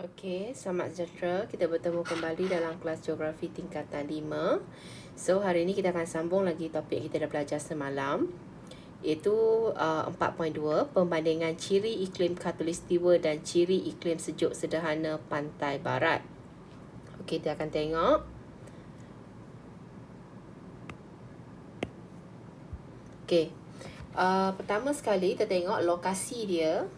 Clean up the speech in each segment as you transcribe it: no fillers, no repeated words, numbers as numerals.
Okey, selamat sejahtera. Kita bertemu kembali dalam kelas geografi tingkatan 5. So, hari ini kita akan sambung lagi topik yang kita dah belajar semalam, iaitu 4.2, pembandingan ciri iklim khatulistiwa dan ciri iklim sejuk sederhana pantai barat. Okey, kita akan tengok. Okey, pertama sekali kita tengok lokasi dia.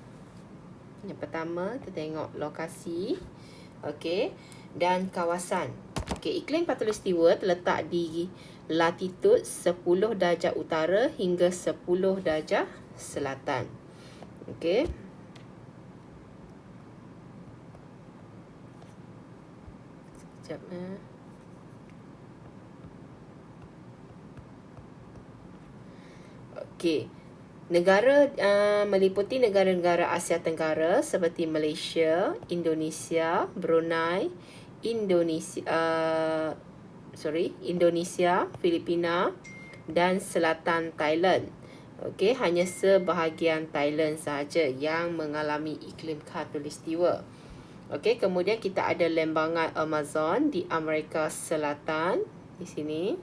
Yang pertama, kita tengok lokasi. Okey, dan kawasan. Okey, iklim khatulistiwa terletak di latitud 10 darjah utara hingga 10 darjah selatan. Okey. Sekejap. Okey. Negara meliputi negara-negara Asia Tenggara seperti Malaysia, Indonesia, Brunei, Indonesia, Filipina dan selatan Thailand. Okey, hanya sebahagian Thailand sahaja yang mengalami iklim khatulistiwa. Okey, kemudian kita ada lembangan Amazon di Amerika Selatan di sini.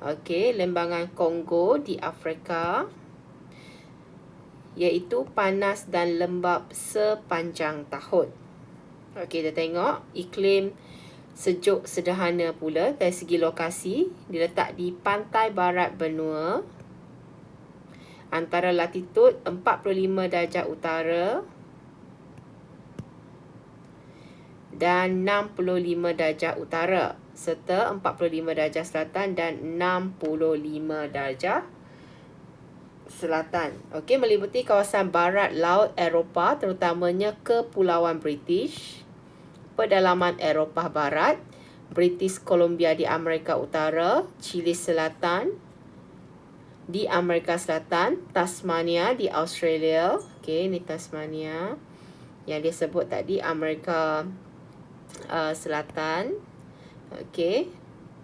Okey, lembangan Kongo di Afrika, iaitu panas dan lembap sepanjang tahun. Okey, kita tengok iklim sejuk sederhana pula dari segi lokasi. Diletak di pantai barat benua antara latitud 45 darjah utara dan 65 darjah utara, serta 45 darjah selatan dan 65 darjah selatan. Okey, meliputi kawasan barat laut Eropah, terutamanya Kepulauan British, pedalaman Eropah Barat, British Columbia di Amerika Utara, Chile Selatan di Amerika Selatan, Tasmania di Australia. Okey, ini Tasmania yang dia sebut tadi, Amerika Selatan. Okey,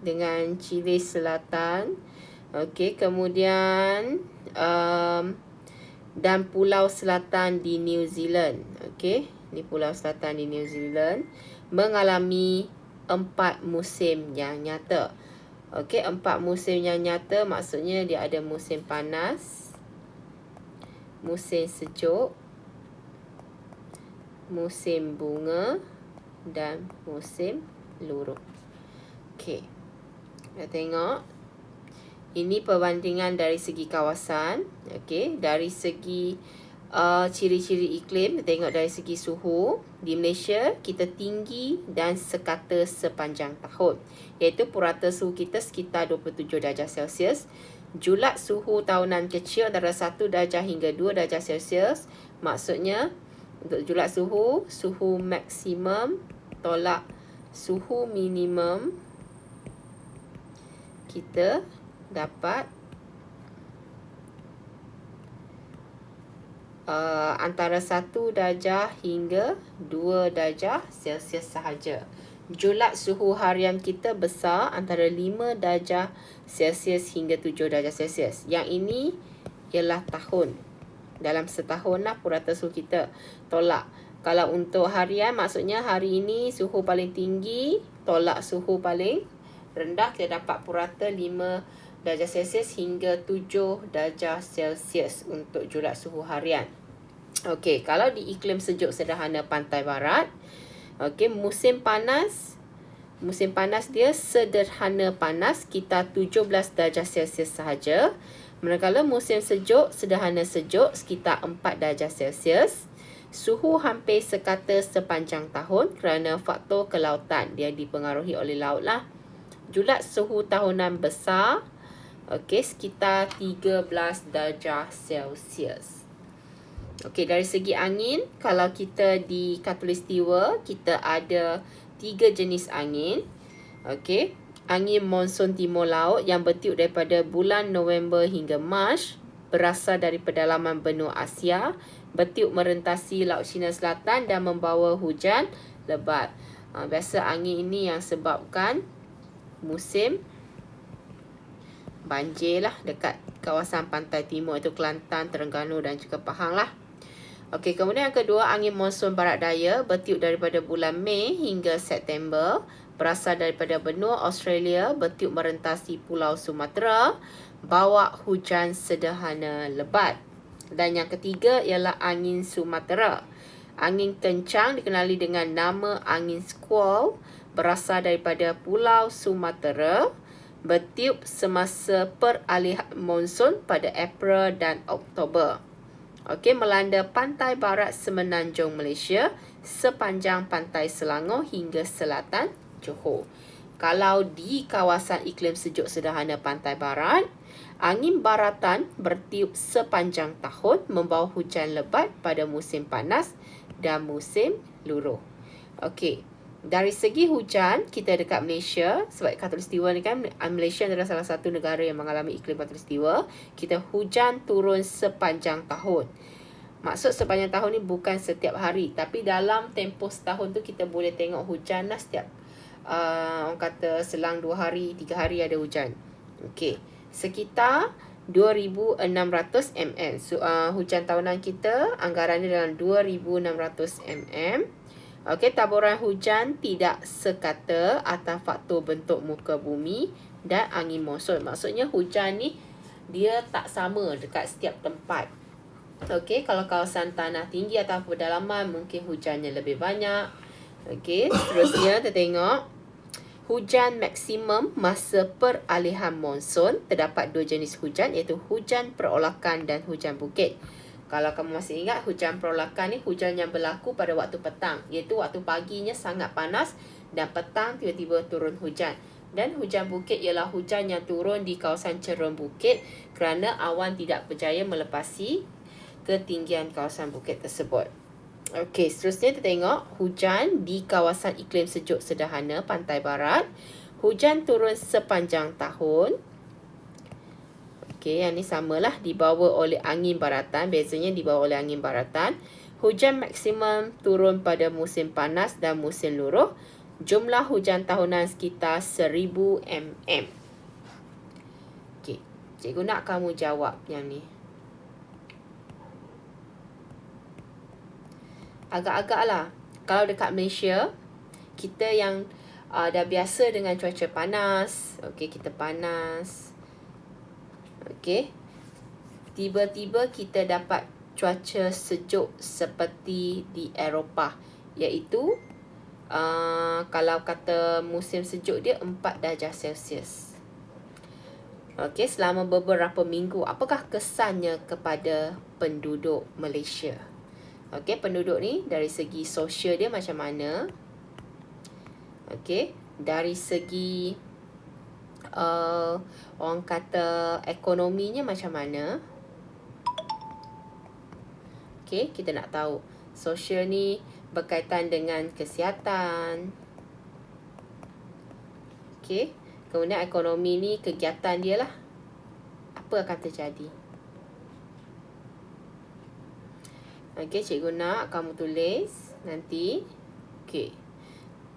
dengan Chile Selatan. Okey, kemudian dan Pulau Selatan di New Zealand. Okey, ini Pulau Selatan di New Zealand mengalami 4 musim yang nyata. Okey, 4 musim yang nyata maksudnya dia ada musim panas, musim sejuk, musim bunga dan musim luruh. Okey, kita tengok. Ini perbandingan dari segi kawasan. Okey, dari segi ciri-ciri iklim, kita tengok dari segi suhu. Di Malaysia, kita tinggi dan sekata sepanjang tahun, iaitu purata suhu kita sekitar 27 darjah Celsius. Julat suhu tahunan kecil antara 1 darjah hingga 2 darjah Celsius. Maksudnya, untuk julat suhu, suhu maksimum tolak suhu minimum, kita dapat antara 1 darjah hingga 2 darjah Celsius sahaja. Julat suhu harian kita besar antara 5 darjah Celsius hingga 7 darjah Celsius. Yang ini ialah tahun. Dalam setahun lah purata suhu kita tolak. Kalau untuk harian, maksudnya hari ini suhu paling tinggi tolak suhu paling rendah, kita dapat purata 5 darjah Celsius hingga 7 darjah Celsius untuk julat suhu harian. Okey, kalau di iklim sejuk sederhana pantai barat, okey, musim panas dia sederhana panas sekitar 17 darjah Celsius sahaja. Manakala musim sejuk sederhana sejuk sekitar 4 darjah Celsius. Suhu hampir sekata sepanjang tahun kerana faktor kelautan. Dia dipengaruhi oleh laut lah. Julat suhu tahunan besar, okey, sekitar 13 darjah Celsius. Okey, dari segi angin, kalau kita di khatulistiwa, kita ada 3 jenis angin. Okey, angin monsun timur laut yang bertiup daripada bulan November hingga Mac, berasal dari pedalaman benua Asia, bertiup merentasi Laut Cina Selatan dan membawa hujan lebat. Biasa angin ini yang sebabkan musim banjir lah dekat kawasan pantai timur, itu Kelantan, Terengganu dan juga Pahang lah. Okey, kemudian yang kedua, angin monsun barat daya bertiup daripada bulan Mei hingga September, berasal daripada benua Australia, bertiup merentasi Pulau Sumatera, bawa hujan sederhana lebat. Dan yang ketiga ialah angin Sumatera. Angin kencang dikenali dengan nama angin squall, berasal daripada Pulau Sumatera, bertiup semasa peralihan monsun pada April dan Oktober. Okey, melanda pantai barat semenanjung Malaysia sepanjang pantai Selangor hingga selatan Johor. Kalau di kawasan iklim sejuk sederhana pantai barat, angin baratan bertiup sepanjang tahun membawa hujan lebat pada musim panas dan musim luruh. Okey, dari segi hujan, kita dekat Malaysia, sebab khatulistiwa ni kan, Malaysia adalah salah satu negara yang mengalami iklim khatulistiwa. Kita hujan turun sepanjang tahun. Maksud sepanjang tahun ni bukan setiap hari, tapi dalam tempoh setahun tu kita boleh tengok hujan lah setiap orang kata selang 2 hari, 3 hari ada hujan. Okey, sekitar 2,600 mm. So, hujan tahunan kita anggarannya dalam 2,600 mm. Okey, taburan hujan tidak sekata atas faktor bentuk muka bumi dan angin monsun. Maksudnya hujan ni dia tak sama dekat setiap tempat. Okey, kalau kawasan tanah tinggi atau pedalaman mungkin hujannya lebih banyak. Okey, seterusnya kita tengok hujan maksimum masa peralihan monsun. Terdapat 2 jenis hujan, iaitu hujan perolakan dan hujan bukit. Kalau kamu masih ingat, hujan perolakan ni hujan yang berlaku pada waktu petang, iaitu waktu paginya sangat panas dan petang tiba-tiba turun hujan. Dan hujan bukit ialah hujan yang turun di kawasan cerun bukit kerana awan tidak berjaya melepasi ketinggian kawasan bukit tersebut. Okey, seterusnya kita tengok hujan di kawasan iklim sejuk sederhana pantai barat. Hujan turun sepanjang tahun. Okey, yang ni samalah, dibawa oleh angin baratan. Bezanya dibawa oleh angin baratan. Hujan maksimum turun pada musim panas dan musim luruh. Jumlah hujan tahunan sekitar 1,000 mm. Okey, cikgu nak kamu jawab yang ni. Agak-agak lah. Kalau dekat Malaysia, kita yang dah biasa dengan cuaca panas. Okey, kita panas. Okey. Tiba-tiba kita dapat cuaca sejuk seperti di Eropah. Iaitu, kalau kata musim sejuk dia 4 darjah Celsius. Okey, selama beberapa minggu. Apakah kesannya kepada penduduk Malaysia? Okey, penduduk ni dari segi sosial dia macam mana? Okey, dari segi orang kata ekonominya macam mana? Okey, kita nak tahu. Sosial ni berkaitan dengan kesihatan. Okey, kemudian ekonomi ni kegiatan dia lah. Apa akan terjadi? Okey, cikgu nak kamu tulis nanti. Okey.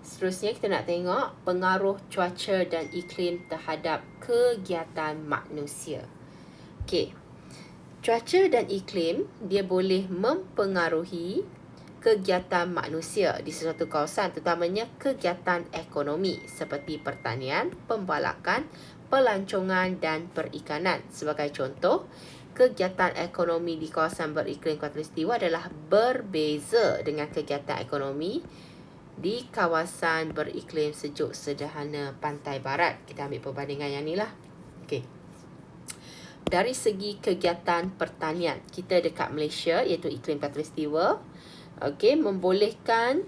Seterusnya kita nak tengok pengaruh cuaca dan iklim terhadap kegiatan manusia. Okey. Cuaca dan iklim dia boleh mempengaruhi kegiatan manusia di sesuatu kawasan, terutamanya kegiatan ekonomi seperti pertanian, pembalakan, pelancongan dan perikanan. Sebagai contoh, kegiatan ekonomi di kawasan beriklim khatulistiwa adalah berbeza dengan kegiatan ekonomi di kawasan beriklim sejuk sederhana pantai barat. Kita ambil perbandingan yang ni lah. Okey. Dari segi kegiatan pertanian, kita dekat Malaysia iaitu iklim khatulistiwa, okey, membolehkan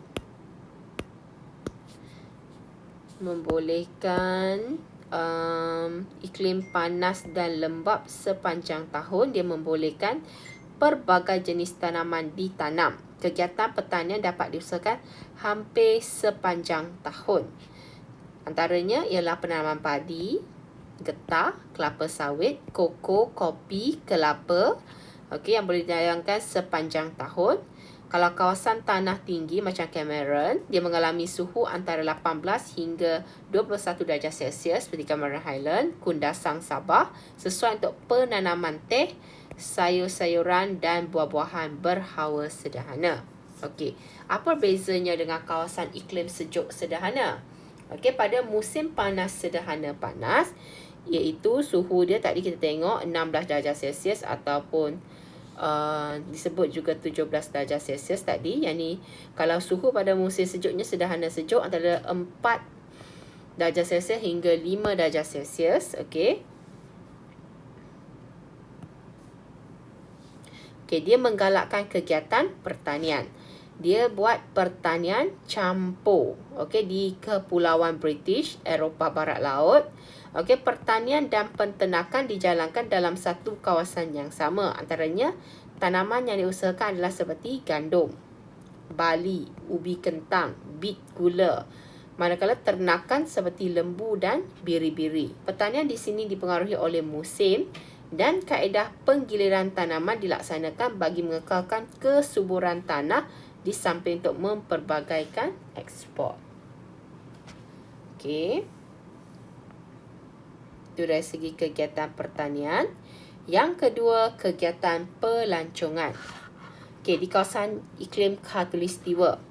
iklim panas dan lembap sepanjang tahun. Dia membolehkan pelbagai jenis tanaman ditanam. Kegiatan pertanian dapat diusahakan hampir sepanjang tahun. Antaranya ialah penanaman padi, getah, kelapa sawit, koko, kopi, kelapa. Okey, yang boleh dijalankan sepanjang tahun. Kalau kawasan tanah tinggi macam Cameron, dia mengalami suhu antara 18 hingga 21 darjah Celsius seperti Cameron Highland, Kundasang, Sabah, sesuai untuk penanaman teh sayur-sayuran dan buah-buahan berhawa sederhana. Okey, apa bezanya dengan kawasan iklim sejuk sederhana? Okey, pada musim panas sederhana panas, iaitu suhu dia tadi kita tengok 16 darjah Celsius ataupun disebut juga 17 darjah Celsius tadi. Yang ni kalau suhu pada musim sejuknya sederhana sejuk antara 4 darjah Celsius hingga 5 darjah Celsius. Okey. Okey, dia menggalakkan kegiatan pertanian. Dia buat pertanian campur. Okey, di Kepulauan British, Eropah Barat Laut. Okey, pertanian dan penternakan dijalankan dalam satu kawasan yang sama. Antaranya, tanaman yang diusahakan adalah seperti gandum, barley, ubi kentang, bit gula. Manakala ternakan seperti lembu dan biri-biri. Pertanian di sini dipengaruhi oleh musim dan kaedah penggiliran tanaman dilaksanakan bagi mengekalkan kesuburan tanah di samping untuk memperbagaikan ekspor. Okey. Itu dari segi kegiatan pertanian. Yang kedua, kegiatan pelancongan. Okey, di kawasan iklim khatulistiwa,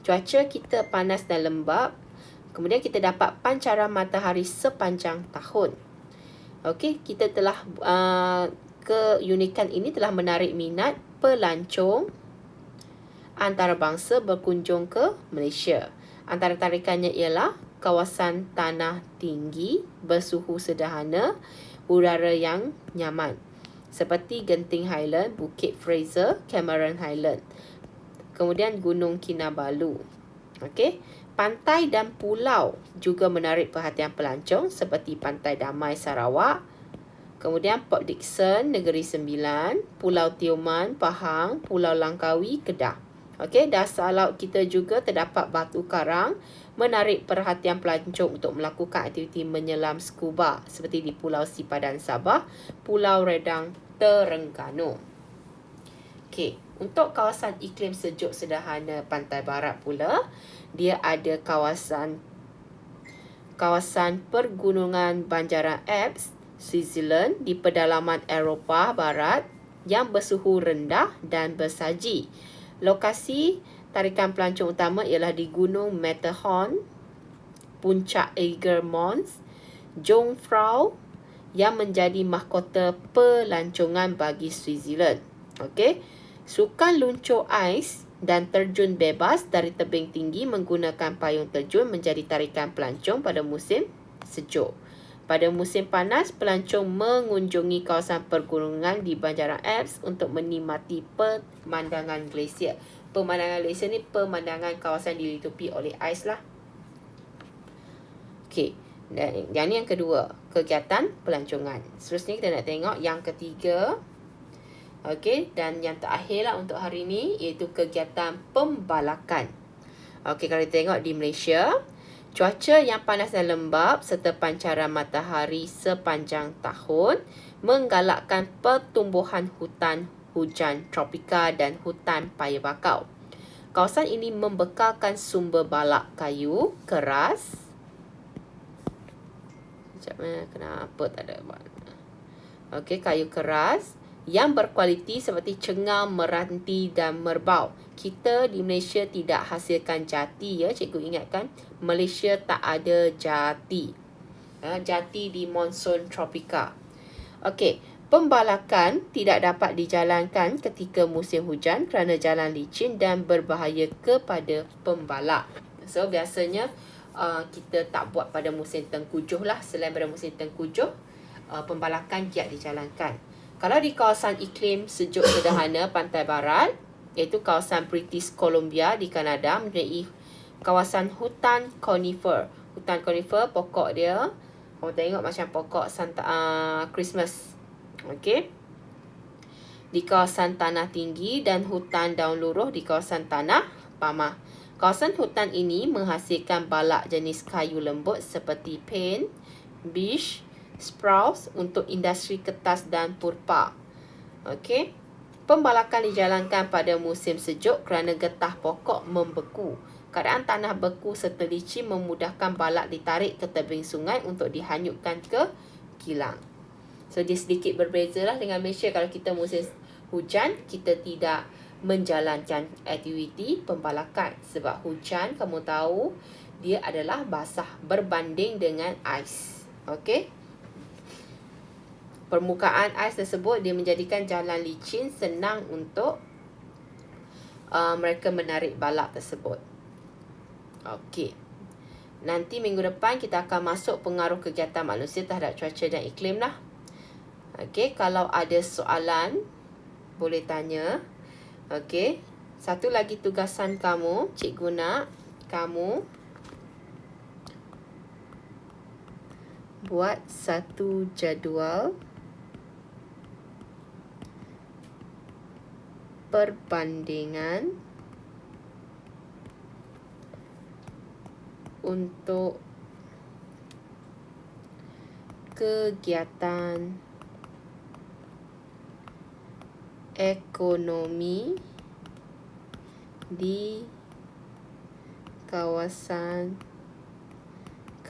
cuaca kita panas dan lembap. Kemudian kita dapat pancaran matahari sepanjang tahun. Okey, kita telah keunikan ini telah menarik minat pelancong antarabangsa berkunjung ke Malaysia. Antara tarikannya ialah kawasan tanah tinggi, bersuhu sederhana, udara yang nyaman. Seperti Genting Highland, Bukit Fraser, Cameron Highland. Kemudian Gunung Kinabalu. Okey. Pantai dan pulau juga menarik perhatian pelancong seperti Pantai Damai Sarawak, kemudian Port Dickson, Negeri Sembilan, Pulau Tioman, Pahang, Pulau Langkawi, Kedah. Okey, dasar laut kita juga terdapat batu karang menarik perhatian pelancong untuk melakukan aktiviti menyelam scuba seperti di Pulau Sipadan Sabah, Pulau Redang, Terengganu. Okey, untuk kawasan iklim sejuk sederhana pantai barat pula, dia ada kawasan pergunungan Banjaran Alps, Switzerland di pedalaman Eropah Barat yang bersuhu rendah dan bersalji. Lokasi tarikan pelancong utama ialah di Gunung Matterhorn, Puncak Eiger Mons, Jungfrau yang menjadi mahkota pelancongan bagi Switzerland. Okey, sukan luncur ais dan terjun bebas dari tebing tinggi menggunakan payung terjun menjadi tarikan pelancong pada musim sejuk. Pada musim panas, pelancong mengunjungi kawasan pergunungan di Banjaran Alps untuk menikmati pemandangan glasier. Pemandangan glasier ni pemandangan kawasan dilitupi oleh ais lah. Okey, dan yang ni yang kedua, kegiatan pelancongan. Seterusnya kita nak tengok yang ketiga. Okey, dan yang terakhir lah untuk hari ni iaitu kegiatan pembalakan. Okey, kalau kita tengok di Malaysia, cuaca yang panas dan lembap serta pancaran matahari sepanjang tahun menggalakkan pertumbuhan hutan hujan tropika dan hutan paya bakau. Kawasan ini membekalkan sumber balak kayu keras. Sekejap, kenapa tak ada? Okey, kayu keras yang berkualiti seperti cengam, meranti dan merbau. Kita di Malaysia tidak hasilkan jati ya, cikgu ingatkan. Malaysia tak ada jati. Jati di monsun tropika. Okey, pembalakan tidak dapat dijalankan ketika musim hujan kerana jalan licin dan berbahaya kepada pembalak. So, biasanya kita tak buat pada musim tengkujuh lah. Selain pada musim tengkujuh, pembalakan giat dijalankan. Kalau di kawasan iklim sejuk sederhana pantai barat, iaitu kawasan British Columbia di Kanada, mempunyai kawasan hutan conifer. Hutan conifer, pokok dia, kamu tengok macam pokok Christmas. Okey. Di kawasan tanah tinggi dan hutan daun luruh di kawasan tanah pamah. Kawasan hutan ini menghasilkan balak jenis kayu lembut seperti pine, beech, spruce untuk industri kertas dan purpa. Okey. Pembalakan dijalankan pada musim sejuk kerana getah pokok membeku. Keadaan tanah beku serta licin memudahkan balak ditarik ke tebing sungai untuk dihanyutkan ke kilang. So dia sedikit berbeza lah dengan Malaysia. Kalau kita musim hujan, kita tidak menjalankan aktiviti pembalakan. Sebab hujan, kamu tahu, dia adalah basah berbanding dengan ais. Okey. Permukaan ais tersebut dia menjadikan jalan licin, senang untuk mereka menarik balap tersebut. Okey. Nanti minggu depan kita akan masuk pengaruh kegiatan manusia terhadap cuaca dan iklim lah. Okey, kalau ada soalan boleh tanya. Okey. Satu lagi tugasan kamu, cikgu nak kamu buat satu jadual perbandingan untuk kegiatan ekonomi di kawasan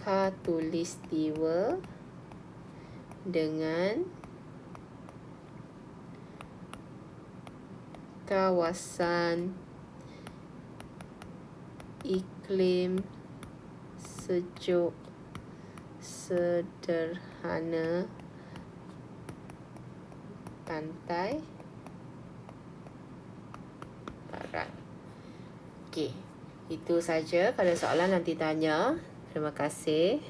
Khatulistiwa dengan kawasan iklim sejuk sederhana pantai barat. Okey, itu saja. Kalau soalan nanti tanya. Terima kasih.